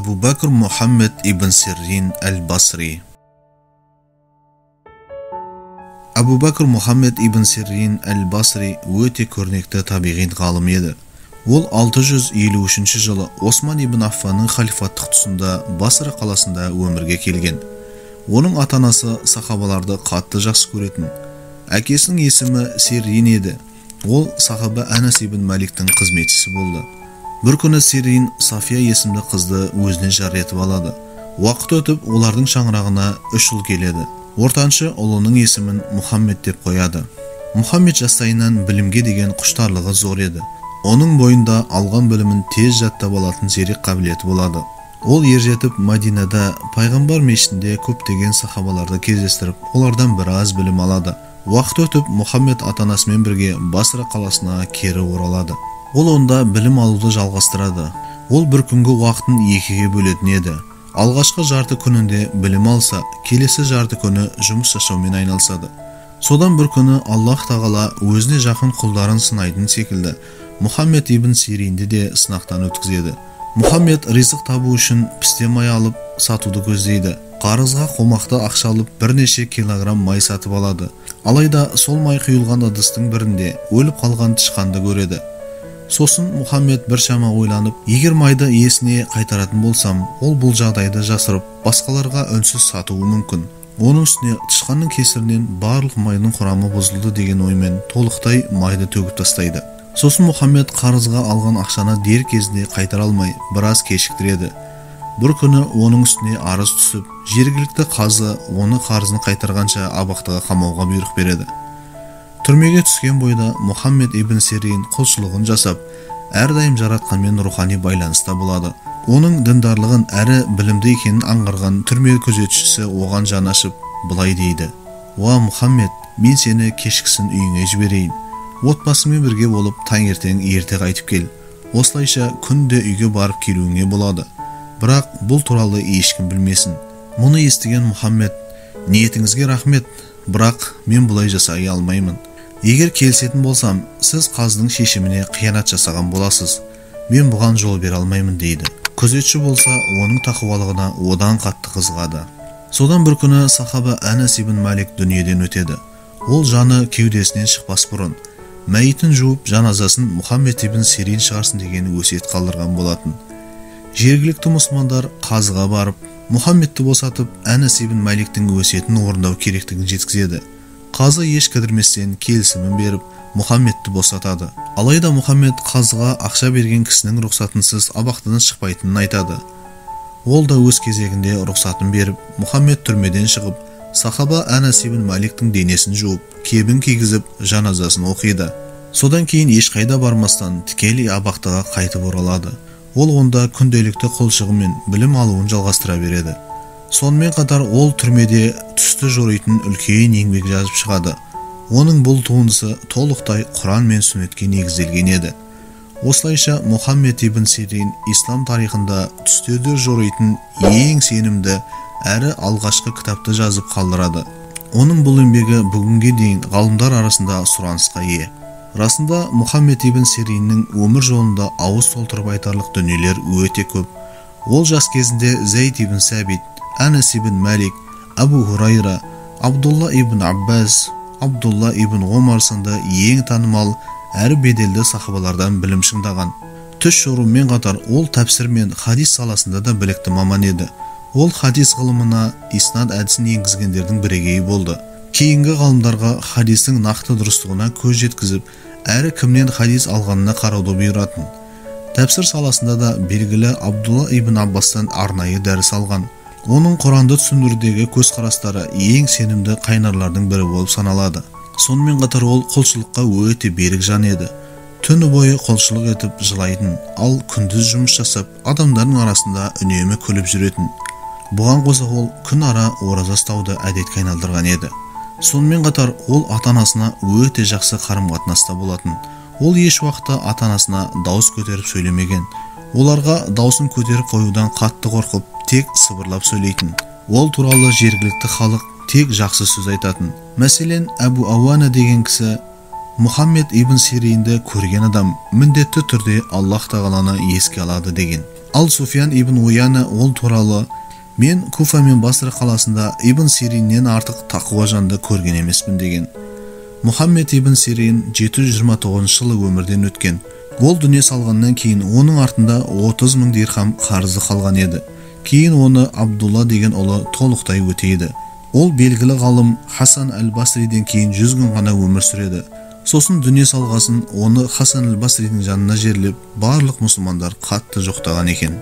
Abu Bakr Muhammad ibn Sirin al-Basri. Abu Bakr Muhammad ibn Sirin al-Basri өте көрнекті табиғи ғалым еді. Ол 653 жылы Осман ибн Аффанның халифаттық тұсында Басра қаласында өмірге келген. Оның ата-анасы сахабаларды қатты жақсы көретін. Әкесінің есімі Сирин еді. Ол сахаба Анас ибн Маликтің қызметшісі болды. Bir күні Сирин Сафия есімді қызды өзіне жар етіп алады. Уақыт өтіп, олардың шаңырағына 3 жыл келеді. Ортаншы ұлының есімін Мұхаммед деп қояды. Мұхаммед жастайынан білімге деген құштарлығы зор еді. Оның бойында алған білімін тез жаттап алатын зерек қабілеті болады. Ол ержетіп Мадинада пайғамбар мешітінде көптеген сахабаларды кездестіріп, олардан біраз білім алады. Уақыт өтіп, Мұхаммед ата-анасымен бірге Басра қаласына кері оралады. Ол онда білім алуды жалғастырады. Ол бір күнгі уақытын екіге бөлетін еді. Алғашқы жарты күнінде білім алса, келесі жарты күні жұмыс жасаумен айналысады. Содан бір күні Аллах тағала өзіне жақын құлдарын сынайтын секілді, Мұхаммед ибн Сиринді де сынақтан өткізеді. Мұхаммед ризық табу үшін пісте май алып сатуды көздейді. Қарызға қомақты ақша алып бірнеше килограмм май сатып алады. Алайда сол май құйылған ыдыстың бірінде өліп қалған тышқанды көреді. Сосын Мұхаммед біршама ойланып, егер майды иесіне қайтаратын болсам, ол бұл жағдайды жасырып, басқаларға үнсіз сатуы мүмкін. Оның үстіне тышқанның кесірінен барлық майдың құрамы бұзылды деген оймен толықтай майды төгіп тастайды. Сосын Мұхаммед қарызға алған ақшаны дер кезінде қайтара алмай, біраз кешіктіреді. Бір күні оның үстіне арыз түсіп, жергілікті қазы оны қарызын қайтарғанша абақтыға қамауға бұйрық береді. Түрмеге түскен бойда Мұхаммед ибн Сирин құлшылығын жасап, әрдайым жаратқанмен рухани байланыста болады. Оның діндарлығын әрі білімді екенін аңғарған түрме күзетшісі оған жан ашып, былай дейді: "Уа Мұхаммед, мен сені кешкісін үйіңе жіберейін. Отбасыңмен бірге болып таңертең ерте қайтып кел. Осылайша күнде үйге барып келуіңе болады. Бірақ бұл туралы ешкім білмесін." Мұны естіген Мұхаммед: "Ниетіңізге рахмет, бірақ мен бұлай жасай алмаймын. Егер келісетін болсам, сіз қаздың шешіміне қиянат жасаған боласыз. Мен бұған жол бере алмаймын" дейді. Күзетші болса, оның тақуалығына одан қатты қызығады. Содан бір күні сахаба Анас ибн Малик дүниеден өтеді. Ол жаны кеудесінен шықпас бұрын мәйітін жуып, жаназасын Мұхаммед ибн Сирин шығарсын деген өсиет қалдырған болатын. Жергілікті мұсылмандар қазыға барып, Мұхаммедті босатып, Анас ибн Маликтің өсиетін орындау керектігін жеткізеді. Қазы еш кідірместен келісімін беріп, Мұхаммедті босатады. Алайда Мұхаммед қазыға ақша берген кісінің рұқсатынсыз абақтыдан шықпайтынын айтады. Ол да өз кезегінде рұқсатын беріп, Мұхаммед түрмеден шығып, сахаба Анас ибн Маликтің денесін жуып, кебін кигізіп, жаназасын оқиды. Содан кейін ешқайда бармастан тікелей абақтыға қайтып оралады. Ол онда күнделікті құлшылығымен білім алуын жалғастыра береді. Сонымен қатар ол түрмеде түсті жоритын үлкен еңбек жазып шығады. Оның бұл туындысы толықтай Құран мен сүннетке негізделген еді. Осылайша Мұхаммед ибн Сирин ислам тарихында түстерді жоритын ең сенімді әрі алғашқы кітапты жазып қалдырады. Оның бұл еңбегі бүгінге дейін ғалымдар арасында сұранысқа ие. Расында Мұхаммед ибн Сириннің өмір жолында ауыз толтырып айтарлық дүниелер өте көп. Ол жас кезінде Зейд ибн Сәбит, Анас ибн Малик, Абу Хурайра, Абдулла ибн Аббас, Абдулла ибн Омар сынды ең танымал әрі беделді сахабалардан білім шыңдаған. Түс жорумен қатар ол тәпсір мен хадис саласында да білікті маман еді. Ол хадис ғылымына иснад әдісін енгізгендердің бірегейі болды. Кейінгі ғалымдарға хадистің нақты дұрыстығына көз жеткізіп, әрі кімнен хадис алғанына қарауды бұйыратын. Тәпсір саласында да белгілі Абдулла ибн Аббастан арнайы дәріс алған. Оның Құранды түсіндірудегі көзқарастары ең сенімді қайнарлардың бірі болып саналады. Сонымен қатар ол құлшылыққа өте берік жан еді. Түні бойы құлшылық етіп жылайтын, ал күндіз жұмыс жасап, адамдардың арасында үнемі күліп жүретін. Бұған қоса ол күн ара ораза ұстауды әдетке айналдырған еді. Сонымен қатар ол ата-анасына өте жақсы қарым-қатынаста болатын. Ол еш уақытта ата-анасына дауыс көтеріп сөйлемеген. Оларға даусын көтеріп қоюдан қатты қорқып, тек сыбырлап сөйлейтін. Ол туралы жергілікті халық тек жақсы сөз айтатын. Мәселен, Абу Ауана деген кісі Мұхаммед ибн Сиринді көрген адам міндетті түрде Аллах тағаланы еске алады деген. Ал Суфиян ибн Уяна ол туралы: мен Куфа мен Басра қаласында Ибн Сириннен артық тақуа жанды көрген емеспін деген. Мұхаммед ибн Сирин 729 жылы өмірден өткен. Ол дүние салғаннан кейін оның артында 30 000 дирхам қарызы қалған еді. Кейін оны Абдулла деген ұлы толықтай өтейді. Ол белгілі ғалым Хасан әл-Басриден кейін 100 күн ғана өмір сүреді. Сосын дүние салғасын оны Хасан әл-Басридің жанына жерлеп, барлық мұсылмандар қатты жоқтаған екен.